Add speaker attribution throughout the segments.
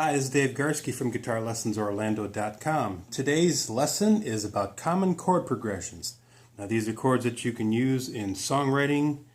Speaker 1: Hi, this is Dave Garski from GuitarLessonsOrlando.com. Today's lesson is about common chord progressions. Now, these are chords that you can use in songwriting.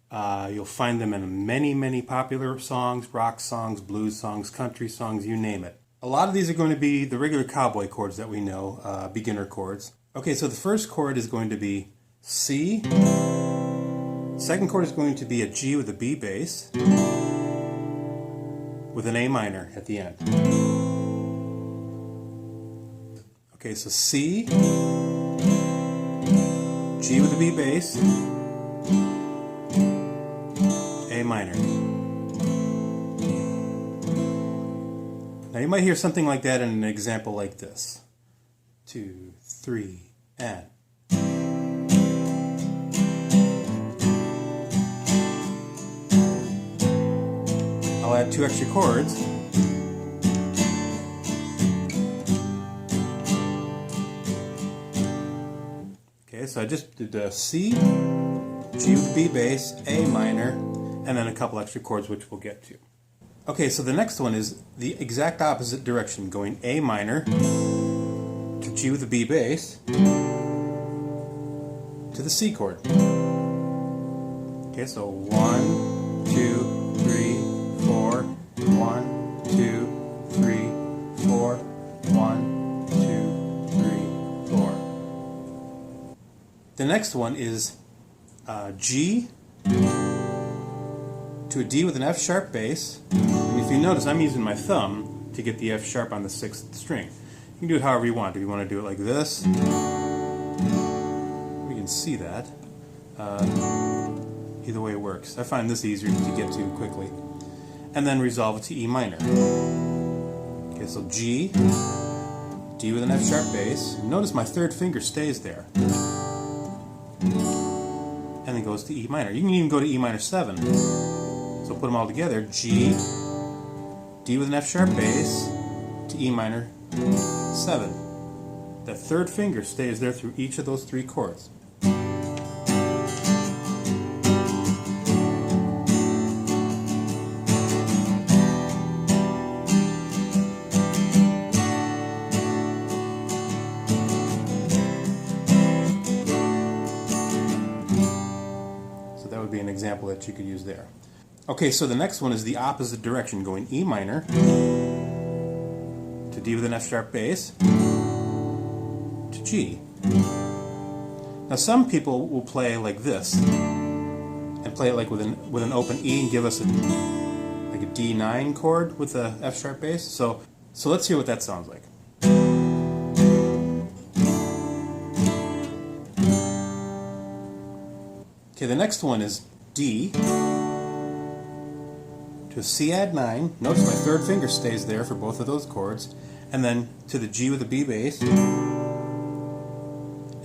Speaker 1: You'll find them in many popular songs, rock songs, blues songs, country songs, you name it. A lot of these are going to be the regular cowboy chords that we know, beginner chords. Okay, so the first chord is going to be C. Second chord is going to be a G with a B bass, with an A minor at the end. Okay, so C, G with a B bass, A minor. Now you might hear something like that in an example like this. 2, 3, and. I'll add 2 extra chords. Okay, so I just did the C, G with B bass, A minor, and then a couple extra chords which we'll get to. Okay, so the next one is the exact opposite direction, going A minor to G with a B bass to the C chord. Okay, so 1, 2, 3, 4, 1, 2, 3, 4, 1, 2, 3, 4. The next one is G to a D with an F sharp bass. And if you notice, I'm using my thumb to get the F sharp on the 6th string. You can do it however you want. If you want to do it like this, we can see that. Either way works. I find this easier to get to quickly. And then resolve it to E minor. Okay, so G, D with an F sharp bass. Notice my 3rd finger stays there. And then goes to E minor. You can even go to E minor 7. So put them all together. G, D with an F sharp bass to E minor 7. That 3rd finger stays there through each of those 3 chords. That would be an example that you could use there. Okay, so the next one is the opposite direction, going E minor to D with an F sharp bass to G. Now some people will play like this and play it like with an open E and give us like a D9 chord with a F sharp bass. So let's hear what that sounds like. Okay, the next one is D to a C add 9. Notice my 3rd finger stays there for both of those chords. And then to the G with a B bass. And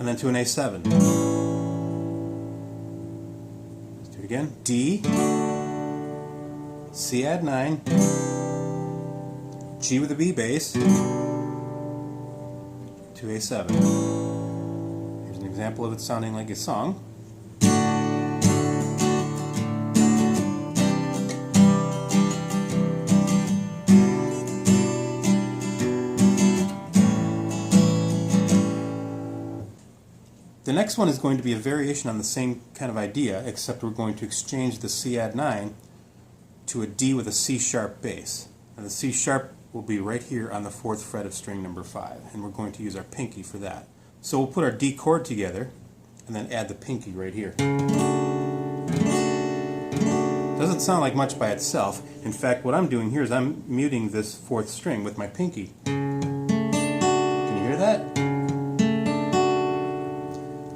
Speaker 1: then to an A7. Let's do it again. D, C add 9, G with a B bass to A7. Here's an example of it sounding like a song. The next one is going to be a variation on the same kind of idea, except we're going to exchange the C add 9 to a D with a C sharp bass. And the C sharp will be right here on the 4th fret of string number 5, and we're going to use our pinky for that. So we'll put our D chord together and then add the pinky right here. Doesn't sound like much by itself. In fact, what I'm doing here is I'm muting this 4th string with my pinky. Can you hear that?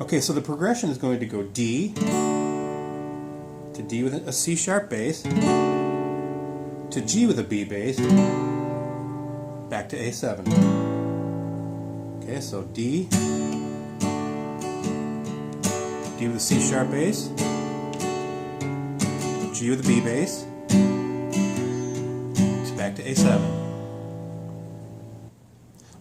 Speaker 1: Okay, so the progression is going to go D to D with a C sharp bass to G with a B bass back to A7. Okay, so D with a C sharp bass, G with a B bass, it's back to A7.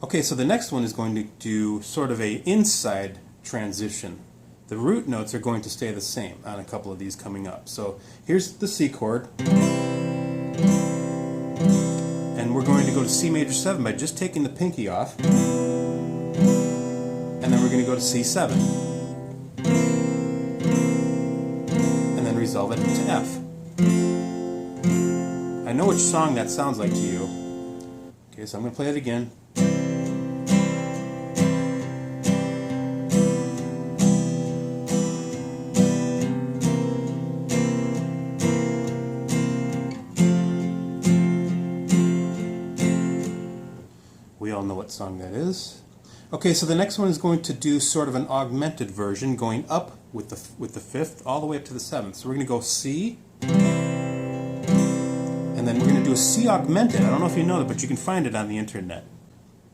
Speaker 1: Okay, so the next one is going to do sort of a inside transition. The root notes are going to stay the same on a couple of these coming up. So here's the C chord, And we're going to go to C major 7 by just taking the pinky off. And then we're going to go to C7. And then resolve it to F. I know which song that sounds like to you. Okay, so I'm going to play it again. We all know what song that is. Okay, so the next one is going to do sort of an augmented version, going up with the 5th all the way up to the 7th. So we're going to go C, and then we're going to do a C augmented. I don't know if you know that, but you can find it on the internet.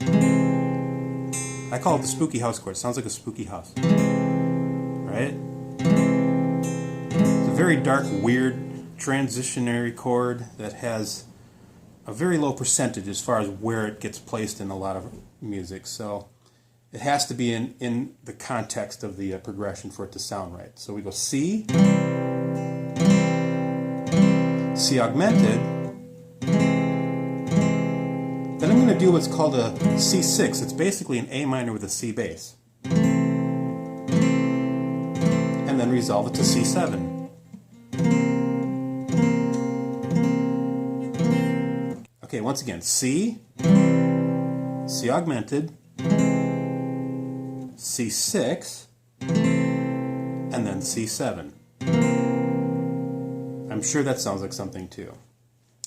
Speaker 1: I call it the spooky house chord. It sounds like a spooky house, right? It's a very dark, weird, transitionary chord that has a very low percentage as far as where it gets placed in a lot of music. So it has to be in the context of the progression for it to sound right. So we go C, C augmented, then I'm going to do what's called a C6. It's basically an A minor with a C bass. And then resolve it to C7. Okay, once again, C, C augmented, C6, and then C7. I'm sure that sounds like something too.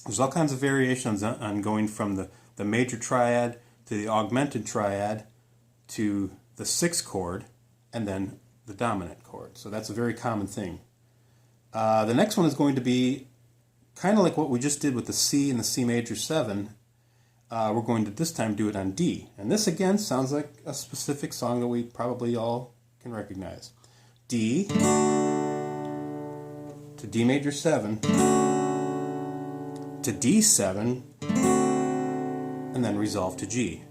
Speaker 1: There's all kinds of variations on going from the major triad to the augmented triad to the 6th chord and then the dominant chord. So that's a very common thing. The next one is going to be kind of like what we just did with the C and the C major 7. We're going to this time do it on D. And this again sounds like a specific song that we probably all can recognize. D to D major 7 to D7 and then resolve to G.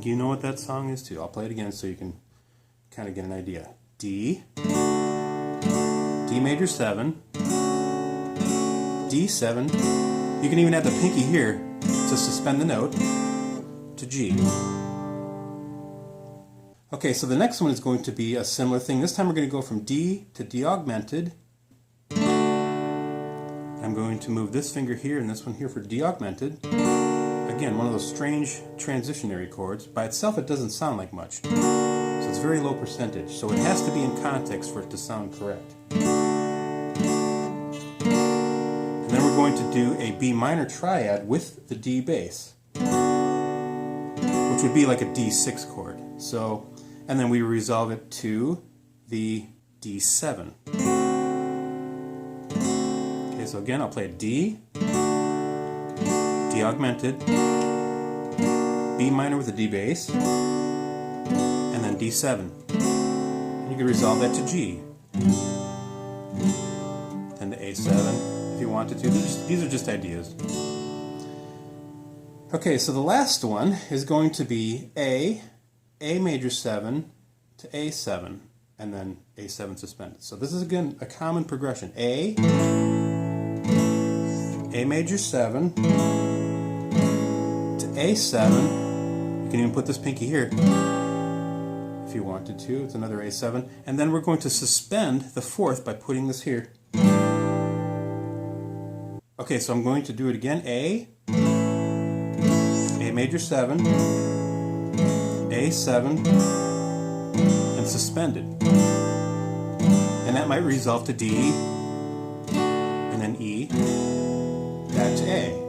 Speaker 1: You know what that song is too. I'll play it again so you can kind of get an idea. D, D major 7, D7. You can even add the pinky here to suspend the note, to G. Okay, so the next one is going to be a similar thing. This time we're going to go from D to D augmented. I'm going to move this finger here and this one here for D augmented. Again, one of those strange transitionary chords. By itself it doesn't sound like much. So it's very low percentage. So it has to be in context for it to sound correct. And then we're going to do a B minor triad with the D bass, which would be like a D6 chord. So, and then we resolve it to the D7. Okay, so again I'll play a D, D augmented, B minor with a D bass, and then D7. And you can resolve that to G. And to A7 if you wanted to. These are just ideas. Okay, so the last one is going to be A major 7 to A7, and then A7 suspended. So this is again a common progression. A major 7, A7, you can even put this pinky here if you wanted to, it's another A7, and then we're going to suspend the 4th by putting this here. Okay, so I'm going to do it again. A major 7, A7, and suspended. And that might resolve to D, and then E, back to A.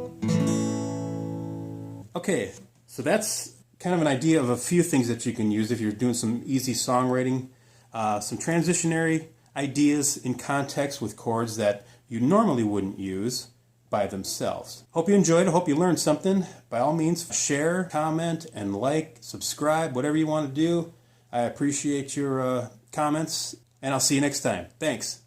Speaker 1: Okay, so that's kind of an idea of a few things that you can use if you're doing some easy songwriting, some transitionary ideas in context with chords that you normally wouldn't use by themselves. Hope you enjoyed. I hope you learned something. By all means, share, comment, and like, subscribe, whatever you want to do. I appreciate your comments, and I'll see you next time. Thanks.